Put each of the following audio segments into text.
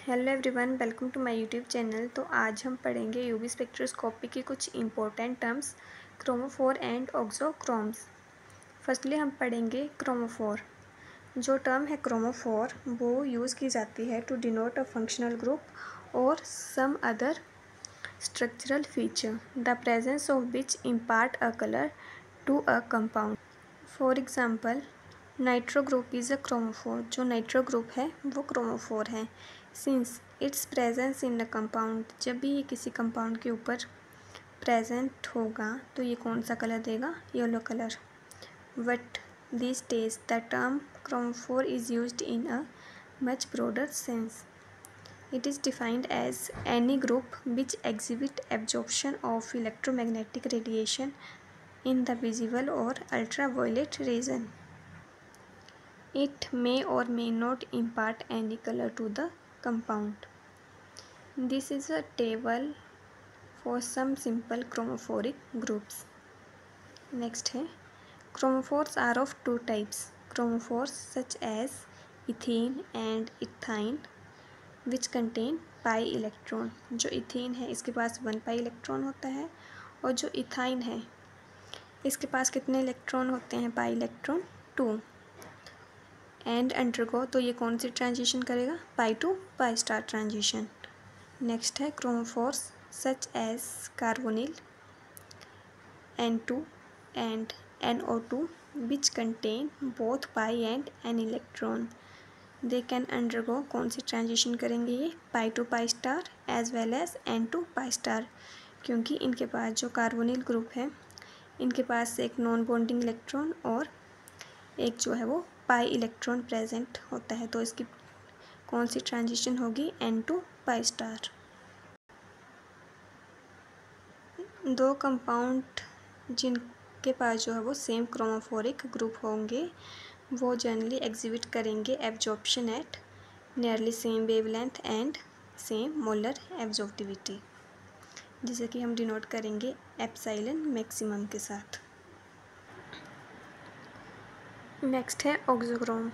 Hello everyone, welcome to my YouTube channel. तो आज हम पढ़ेंगे यूवी स्पेक्ट्रोस्कोपी के कुछ important terms, chromophore and auxochromes. Firstly हम पढ़ेंगे क्रोमोफोर। जो टर्म है क्रोमोफोर वो यूज़ की जाती है to denote a functional group और some other structural feature the presence of which impart a colour to a compound. For example, nitro group is a chromophore. जो नाइट्रो ग्रुप है वो chromophore है। Since its presence in a compound, जब भी ये किसी compound के ऊपर प्रेजेंट होगा तो ये कौन सा कलर देगा? Yellow colour. But this days the term chromophore is used in a much broader sense. It is defined as any group which exhibit absorption of electromagnetic radiation in the visible or ultraviolet region. It may or may not impart any color to the compound. This is a table for some simple chromophoric groups. Next है, chromophores are of two types. Chromophores such as ethene and ethine which contain pi electron. जो ethane है इसके पास 1 pi electron होता है, और जो ethyne है इसके पास कितने इलेक्ट्रॉन होते हैं? Pi electron 2। एंड अंडरगो, तो ये कौन सी ट्रांजिशन करेगा? Pi to pi star transition. Next है chromophores such as carbonyl N2 and NO2 which contain both pi and n electron. They can undergo, कौन सी ट्रांजिशन करेंगे ये? Pi to pi star as well as N to pi star, क्योंकि इनके पास जो carbonyl group है इनके पास एक नॉन बॉन्डिंग इलेक्ट्रॉन और एक जो है वो पाई इलेक्ट्रॉन प्रेजेंट होता है। तो इसकी कौन सी ट्रांजिशन होगी? N to pi star. दो कंपाउंड जिनके पास जो है वो सेम क्रोमोफोरिक ग्रुप होंगे वो जनरली एग्जिबिट करेंगे absorption at nearly same wavelength and same molar absorptivity, जिसे कि हम डिनोट करेंगे एप्सिलॉन मैक्सिमम के साथ। नेक्स्ट है auxochrome.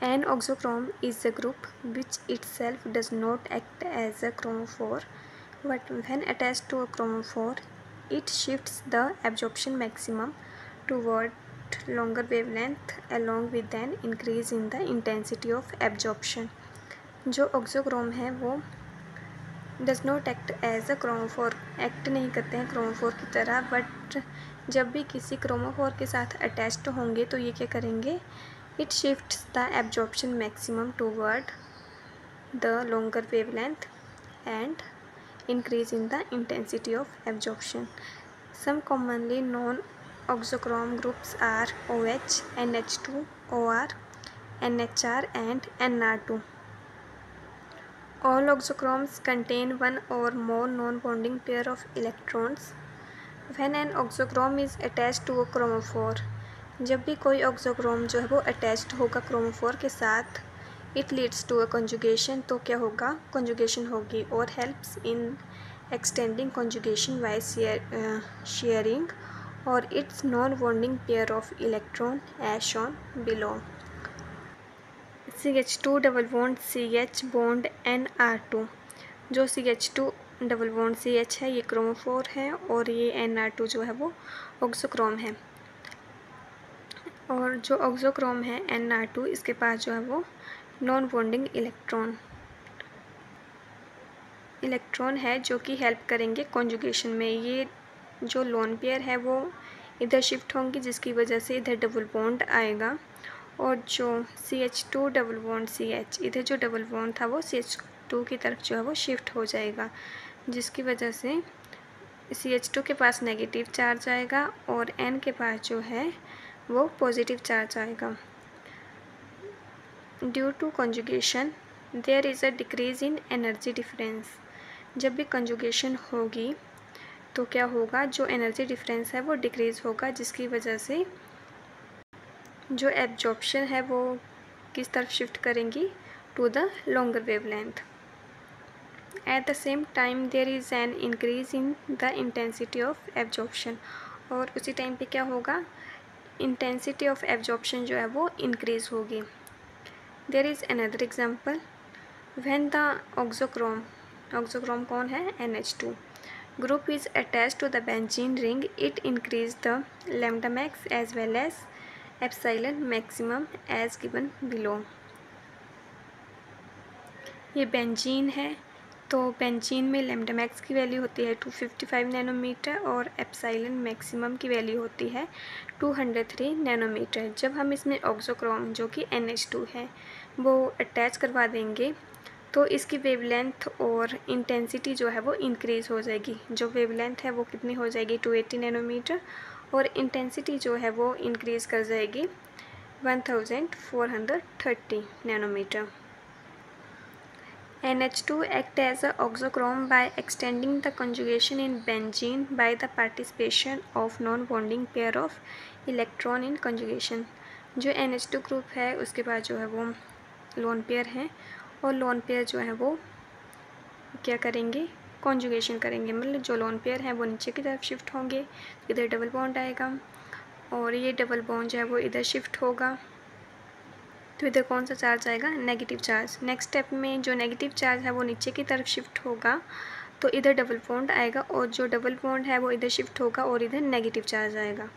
An auxochrome is a group which itself does not act as a chromophore, but when attached to a chromophore it shifts the absorption maximum toward longer wavelength along with an increase in the intensity of absorption. जो auxochrome है वो does not act as a chromophore, act नहीं करते हैं chromophore की तरह, but जब भी किसी क्रोमोफोर के साथ अटैच्ड होंगे तो ये क्या करेंगे? It shifts the absorption maximum toward the longer wavelength and increase in the intensity of absorption. Some commonly known oxochrome groups are OH, NH2, OR, NHR and NR2. All oxochromes contain one or more non-bonding pair of electrons. When an oxochrome is attached to a chromophore, जब भी कोई oxochrome जो है वो attached होगा chromophore के साथ, it leads to a conjugation, तो क्या होगा? conjugation होगी, और helps in extending conjugation by sharing or its non-bonding pair of electron as shown below. CH2 double bond CH bond NR2। जो CH2 डबल बॉन्ड CH है ये chromophore है, और ये NR2 जो है वो ऑक्सोक्रोम है। और जो ऑक्सोक्रोम है NR2 इसके पास जो है वो नॉन बॉन्डिंग इलेक्ट्रॉन है जो कि हेल्प करेंगे कॉन्जुगेशन में। ये जो लोन पेयर है वो इधर शिफ्ट होंगी जिसकी वजह से इधर डबल बॉन्ड आएगा, और जो CH2 डबल बॉन्ड CH, इधर जो डबल बॉन्ड था वो CH2 की तरफ जो है वो शिफ्ट हो जाएगा, जिसकी वजह से CH2 के पास नेगेटिव चार्ज आएगा और N के पास जो है वो पॉजिटिव चार्ज आएगा। Due to conjugation there is a decrease in energy difference. जब भी कंजुगेशन होगी तो क्या होगा? जो एनर्जी डिफरेंस है वो डिक्रीज़ होगा, जिसकी वजह से जो एब्जॉर्प्शन है वो किस तरफ शिफ्ट करेंगी? To the longer wavelength. At the same time there is an increase in the intensity of absorption, और उसी टाइम पे क्या होगा? इंटेंसिटी ऑफ एब्जॉर्प्शन जो है वो इंक्रीज़ होगी। There is another example, when the auxochrome कौन है, NH2 group is attached to the benzene ring, it increase the lambda max as well as epsilon maximum as given below। ये benzene है, तो benzene में lambda max की value होती है 255 nanometre और एप्सिलॉन मैक्सिमम की वैल्यू होती है 203 नैनोमीटर। जब हम इसमें ऑक्सोक्रोम जो कि NH2 है वो अटैच करवा देंगे तो इसकी वेवलेंथ और इंटेंसिटी जो है वो इंक्रीज़ हो जाएगी। जो वेवलेंथ है वो कितनी हो जाएगी 280 नैनोमीटर और इंटेंसिटी जो है वो इंक्रीज़ कर जाएगी 1430 nanometre. NH2 act as a oxochrome by extending the conjugation in benzene by the participation of non-bonding pair of electron in conjugation। जो NH2 ग्रुप है उसके बाद जो है वो लोन पेयर है और लोन पेयर जो है वो क्या करेंगे, कॉन्जुगेशन करेंगे, मतलब जो लोन पेयर है वो नीचे की तरफ शिफ्ट होंगे, इधर डबल बॉन्ड आएगा और ये डबल बॉन्ड जो है वो इधर शिफ्ट होगा, तो इधर कौन सा चार्ज आएगा, नेगेटिव चार्ज। नेक्स्ट स्टेप में जो नेगेटिव चार्ज है वो नीचे की तरफ शिफ्ट होगा तो इधर डबल बॉन्ड आएगा और जो डबल बॉन्ड है वो इधर शिफ्ट होगा और इधर नेगेटिव चार्ज आएगा।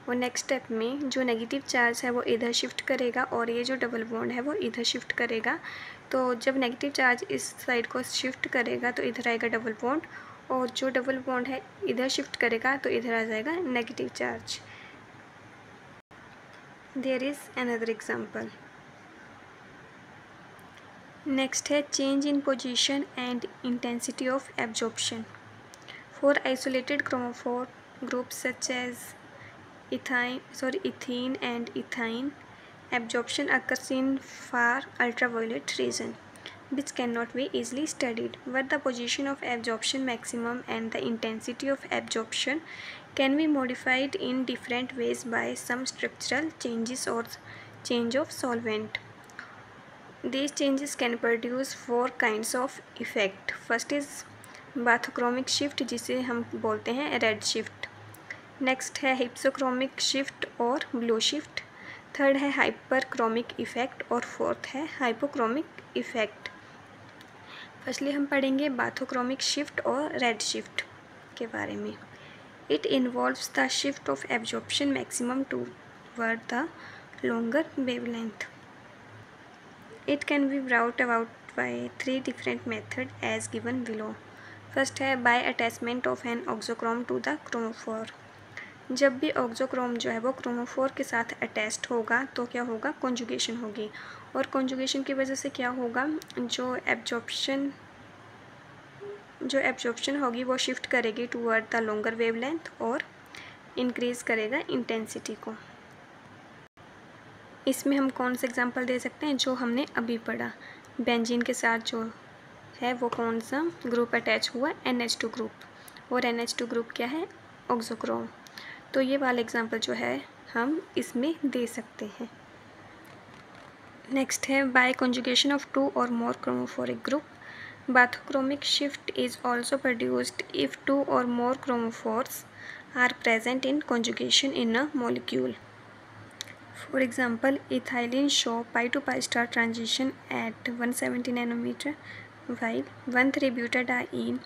और नेक्स्ट स्टेप में जो नेगेटिव चार्ज है वो इधर शिफ्ट करेगा और ये जो डबल बॉन्ड है वो इधर शिफ्ट करेगा। तो जब नेगेटिव चार्ज इस साइड को शिफ्ट करेगा तो इधर आएगा डबल बॉन्ड और जो डबल बॉन्ड है इधर शिफ्ट करेगा तो इधर आ जाएगा negative charge. There is another example. Next है change in position and intensity of absorption for isolated chromophore groups such as ethene and ethine, absorption occurs in far ultraviolet region which cannot be easily studied, but the position of absorption maximum and the intensity of absorption can be modified in different ways by some structural changes or change of solvent. These changes can produce four kinds of effect. First is bathochromic shift जिसे हम बोलते हैं red shift. Next है hypsochromic shift और blue shift. Third है hyperchromic effect और fourth है hypochromic effect. Firstly हम पढ़ेंगे बाथोक्रोमिक शिफ्ट और रेड शिफ्ट के बारे में। It involves the shift of absorption maximum toward the longer wavelength. It can be brought about by three different methods as given below. First है by attachment of an oxochrome to the chromophore। जब भी auxochrome जो है वो chromophore के साथ attached होगा तो क्या होगा, कॉन्जुगेशन होगी और कॉन्जुगेशन की वजह से क्या होगा, जो एब्जॉर्प्शन होगी वो शिफ्ट करेगी टूवर्ड द लॉन्गर वेवलेंथ और इंक्रीज़ करेगा इंटेंसिटी को। इसमें हम कौन सा एग्जांपल दे सकते हैं, जो हमने अभी पढ़ा, बेंजीन के साथ जो है वो कौन सा ग्रुप अटैच हुआ, NH2 ग्रुप, और NH2 ग्रुप क्या है, ऑक्सोक्रोम। तो ये वाला एग्जांपल जो है हम इसमें दे सकते हैं। नेक्स्ट है bye conjugation of two or more chromophoric group, bathochromic shift is also produced if two or more chromophores are present in conjugation in a molecule. For example, ethylene show pi to pi star transition at 170 nanometer, while 1,3-butadiene,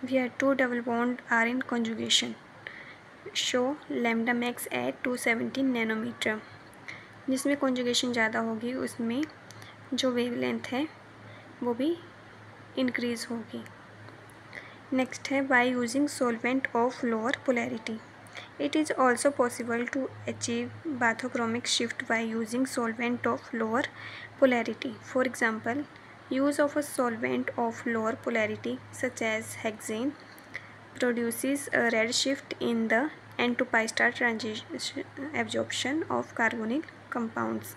where two double bonds are in conjugation, show lambda max at 270 nanometer। जिसमें conjugation ज़्यादा होगी उसमें जो wavelength है वो भी increase होगी। Next है by using solvent of lower polarity। It is also possible to achieve bathochromic shift by using solvent of lower polarity. For example, use of a solvent of lower polarity such as hexane produces a red shift in the N to pi star transition absorption of carbonyl compounds.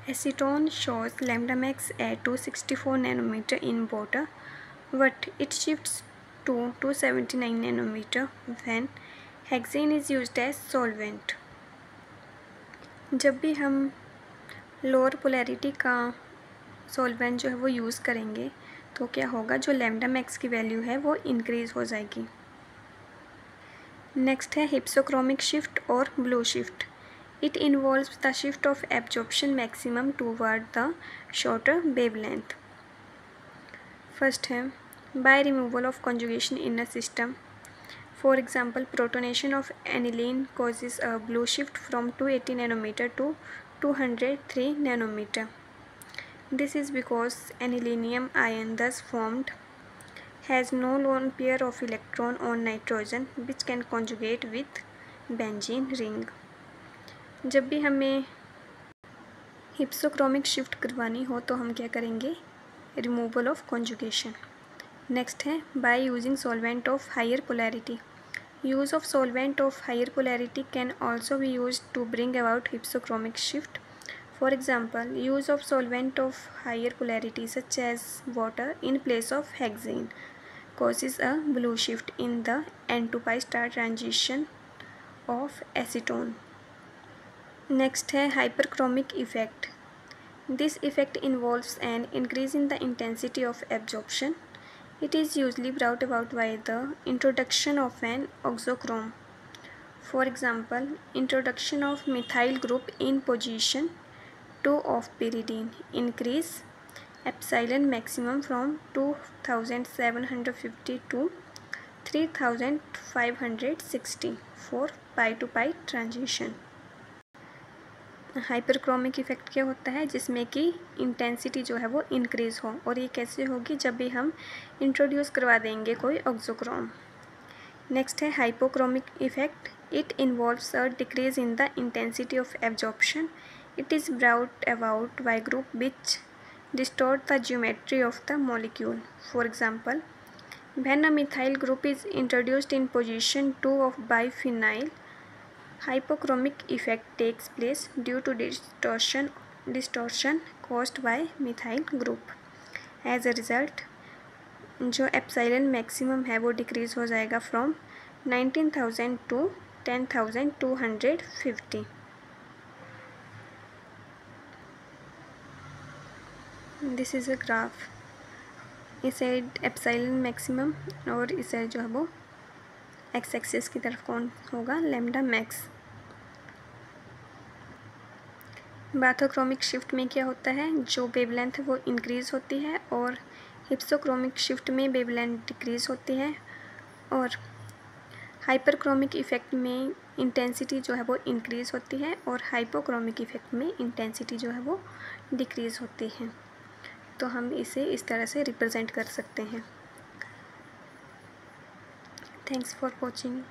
Acetone shows lambda max at 264 nanometer in water, but it shifts to 279 nanometer when hexane is used as solvent. जब भी हम lower polarity का solvent जो है वो use करेंगे तो क्या होगा, जो लैम्डा मैक्स की वैल्यू है वो इंक्रीज़ हो जाएगी। नेक्स्ट है हिप्सोक्रोमिक शिफ्ट और blue shift. It involves the shift of absorption maximum toward the shorter wavelength. First है by removal of conjugation in a system. For example, protonation of aniline causes a blue shift from 280 nanometer to 203 nanometer. This is because anilinium ion thus formed has no lone pair of electron on nitrogen which can conjugate with benzene ring. जब भी हमें hypsochromic shift करवानी हो तो हम क्या करेंगे, removal of conjugation. Next है by using solvent of higher polarity. Use of solvent of higher polarity can also be use to bring about hypsochromic shift. For example, use of solvent of higher polarity such as water in place of hexane causes a blue shift in the N2 pi star transition of acetone. Next है hyperchromic effect. This effect involves an increase in the intensity of absorption. It is usually brought about by the introduction of an oxochrome. For example, introduction of methyl group in position 2 of pyridine increase epsilon maximum from 2750 to 3560 for pi to pi transition. Hyperchromic effect क्या होता है, जिसमें कि intensity जो है वो increase हो, और ये कैसे होगी, जब भी हम इंट्रोड्यूस करवा देंगे कोई ऑक्सोक्रोम. नेक्स्ट है hypochromic effect. It involves a decrease in the intensity of absorption. It is brought about by group which distort the geometry of the molecule. For example, when a methyl group is introduced in position 2 of biphenyl, hypochromic effect takes place due to distortion caused by methyl group. As a result, जो epsilon maximum है वो decrease हो जाएगा from 19,000 to 10,250. This is a graph. इस side epsilon maximum और इस side जो है वो एक्स एक्सिस की तरफ कौन होगा, लैम्डा मैक्स. बाथोक्रोमिक शिफ्ट में क्या होता है, जो वेवलेंथ है वो इंक्रीज़ होती है और हिप्सोक्रोमिक शिफ्ट में वेवलेंथ डिक्रीज़ होती है. और हाइपरक्रोमिक इफेक्ट में इंटेंसिटी जो है वो इंक्रीज़ होती है और हाइपोक्रोमिक इफेक्ट में इंटेंसिटी जो है वो डिक्रीज़ होती है. तो हम इसे इस तरह से रिप्रेजेंट कर सकते हैं. Thanks for watching.